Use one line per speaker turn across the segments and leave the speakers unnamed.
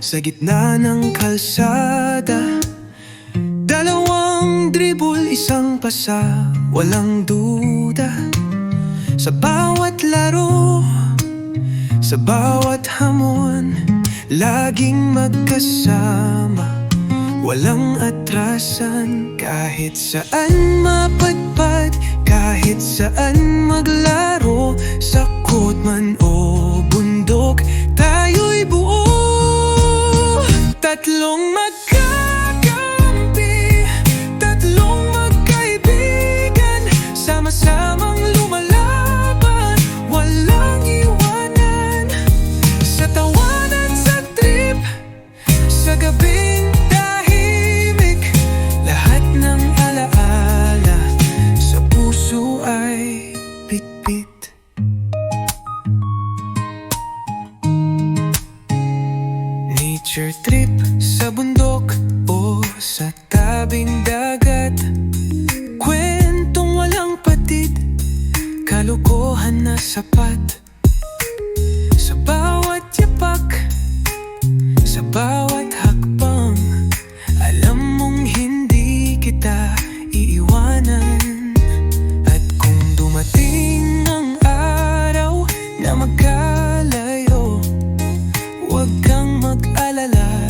Sa gitna ng kalsada, dalawang dribble, isang pasa, walang duda. Sa bawat laro, sa bawat hamon, laging magkasama, walang atrasan. Kahit saan mapadpad, kahit saan maglaro, sakot man o bundok, tayo'y buo. Tatlong magkakampi, tatlong magkaibigan, sama-samang lumalaban, walang iwanan. Sa tawanan, sa trip, sa gabing tahimik, lahat ng alaala sa puso ay pitpit. Nature trip sa bundok o sa tabing dagat, kwentong walang patid, kalokohan na sapat. Sa bawat yapak, sa bawat hakbang, alam mong hindi kita iiwanan. At kung dumating ang araw na magkalayo, huwag kang mag-alala,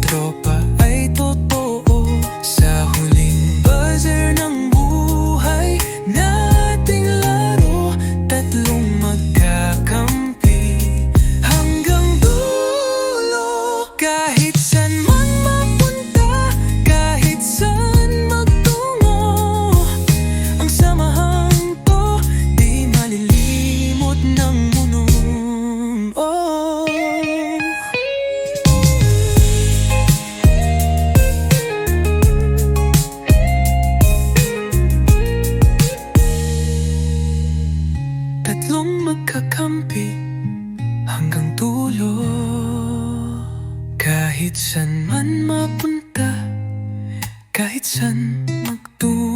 tropa ay totoo. Sa huling buzzer ng buhay nating laro, tatlong magkakampi hanggang dulo. Kahit saan man mapunta, kahit saan magtungo, ang samahang to di malilimot ng mundo. Oh. Tatlong magkakampi hanggang dulo. Kahit saan man mapunta, kahit saan magtungo.